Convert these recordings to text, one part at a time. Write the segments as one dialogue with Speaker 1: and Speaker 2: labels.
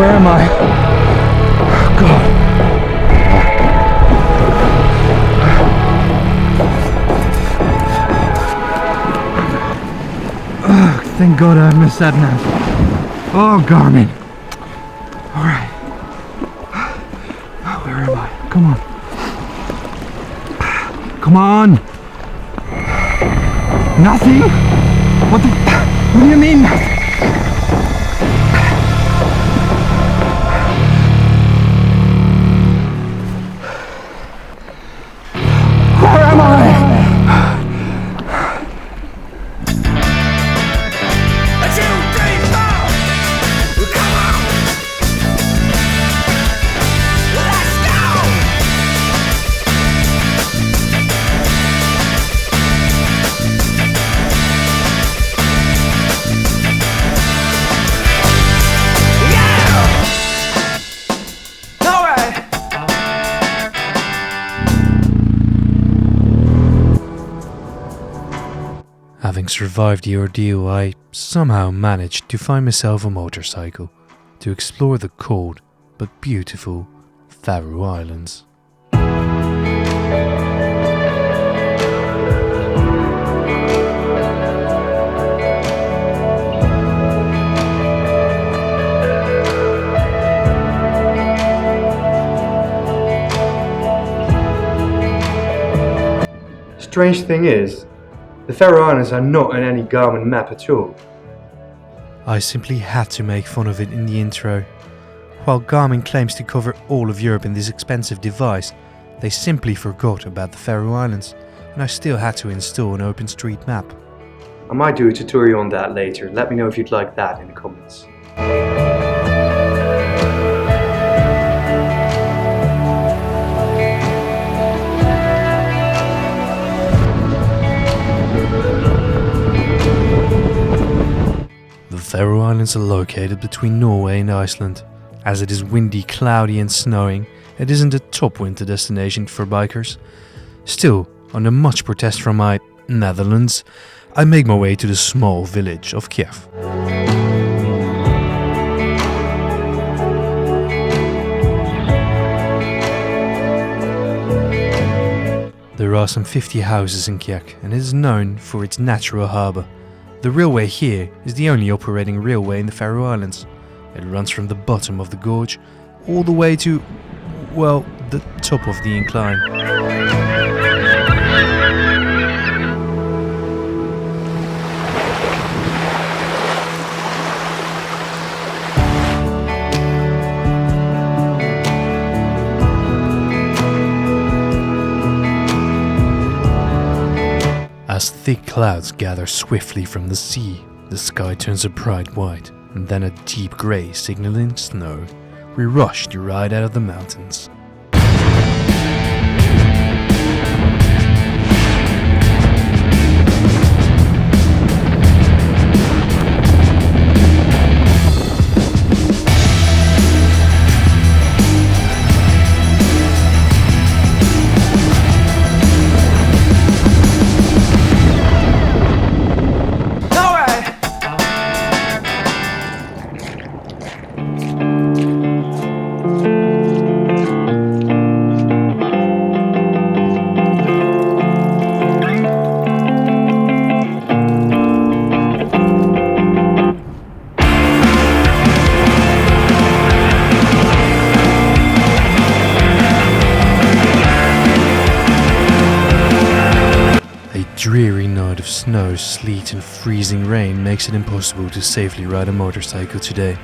Speaker 1: Where am I? God. Thank God I have my SatNav. Oh, Garmin. Alright. Where am I? Come on. Come on. Nothing? What do you mean nothing? Where am I?
Speaker 2: Having survived the ordeal, I somehow managed to find myself a motorcycle to explore the cold but beautiful Faroe Islands.
Speaker 1: Strange thing is, the Faroe Islands are not on any Garmin map at all.
Speaker 2: I simply had to make fun of it in the intro. While Garmin claims to cover all of Europe in this expensive device, they simply forgot about the Faroe Islands, and I still had to install an OpenStreetMap.
Speaker 1: I might do a tutorial on that later. Let me know if you'd like that in the comments.
Speaker 2: The Faroe Islands are located between Norway and Iceland. As it is windy, cloudy and snowing, it isn't a top winter destination for bikers. Still, under much protest from my Netherlands, I make my way to the small village of Gjögv. There are some 50 houses in Gjögv, and it is known for its natural harbour. The railway here is the only operating railway in the Faroe Islands. It runs from the bottom of the gorge all the way to, well, the top of the incline. As thick clouds gather swiftly from the sea, the sky turns a bright white and then a deep grey signaling snow. We rush to ride out of the mountains. Dreary night of snow, sleet and freezing rain makes it impossible to safely ride a motorcycle today.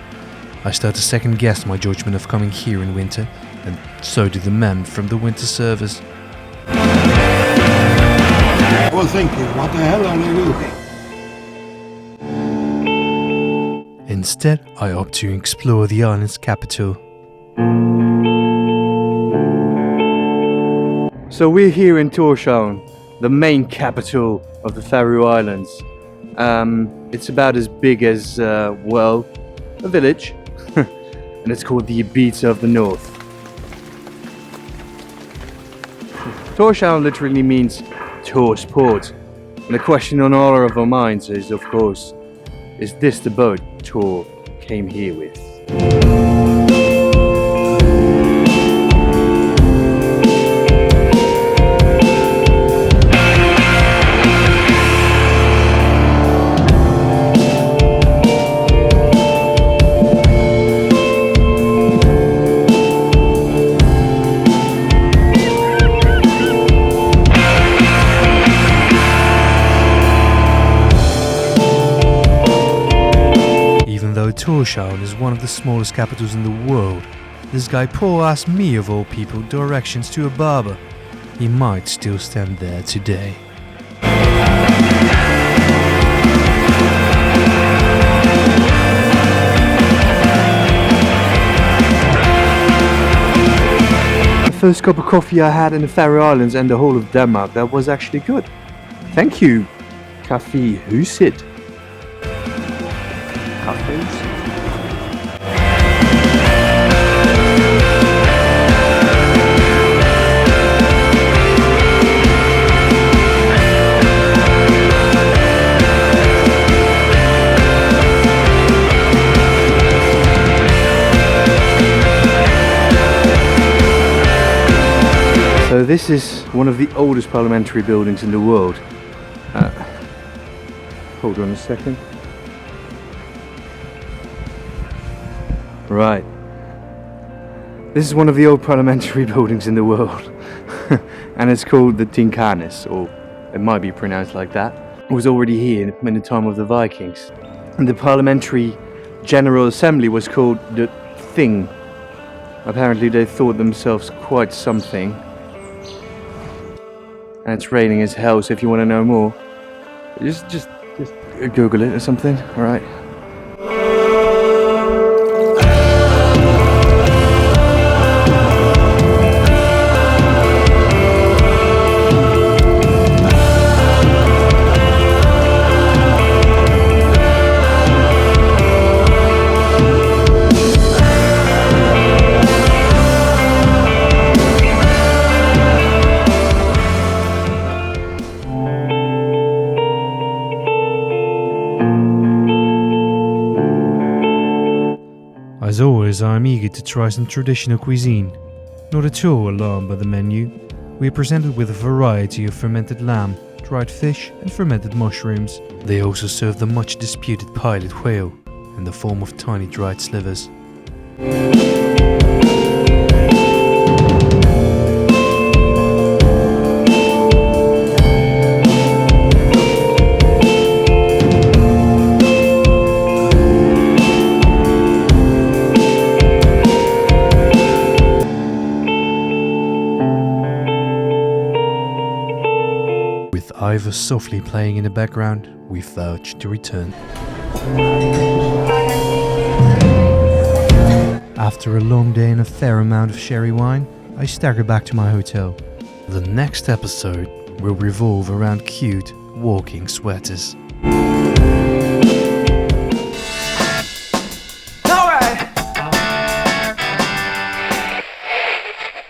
Speaker 2: I start to second guess my judgment of coming here in winter, and so do the men from the winter service.
Speaker 3: Well, thinking, what the hell are they doing?
Speaker 2: Instead, I opt to explore the island's capital.
Speaker 1: So we're here in Tórshavn, the main capital of the Faroe Islands. It's about as big as, well, a village. And it's called the Beaster of the North. Tórshavn literally means Thor's port. And the question on all of our minds is, of course, is this the boat Thor came here with?
Speaker 2: although Tórshavn is one of the smallest capitals in the world, this guy Paul asked me of all people directions to a barber. He might still stand there today.
Speaker 1: The first cup of coffee I had in the Faroe Islands and the whole of Denmark, that was actually good. Thank you, Kaffe Huset. Kaffe Huset. So this is one of the oldest parliamentary buildings in the world. Hold on a second. Right. This is one of the old parliamentary buildings in the world. And it's called the Tinkanes, or it might be pronounced like that. It was already here in the time of the Vikings. And the parliamentary general assembly was called the Thing. Apparently they thought themselves quite something. And it's raining as hell, so if you want to know more, just Google it or something. All right.
Speaker 2: As always, I am eager to try some traditional cuisine. Not at all alarmed by the menu. We are presented with a variety of fermented lamb, dried fish and fermented mushrooms. They also serve the much disputed pilot whale in the form of tiny dried slivers. Ivor softly playing in the background, we vouch to return. After a long day and a fair amount of sherry wine, I stagger back to my hotel. The next episode will revolve around cute walking sweaters.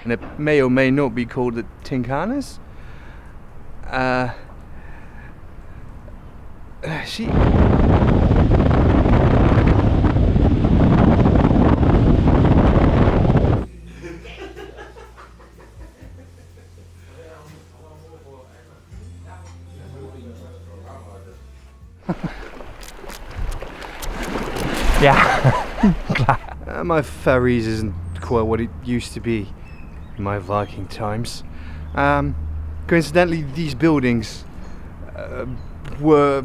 Speaker 1: And it may or may not be called the Tinkanes. She... Yeah. My ferries isn't quite what it used to be in my Viking times. Coincidentally, these buildings were...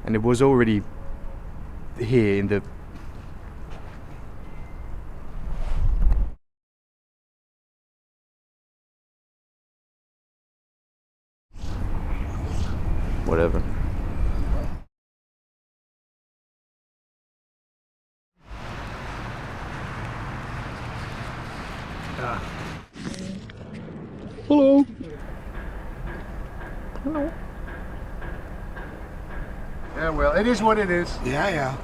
Speaker 1: and it was already here in the... whatever. Hello. Hello.
Speaker 3: Yeah, well, it is what it is. Yeah, yeah.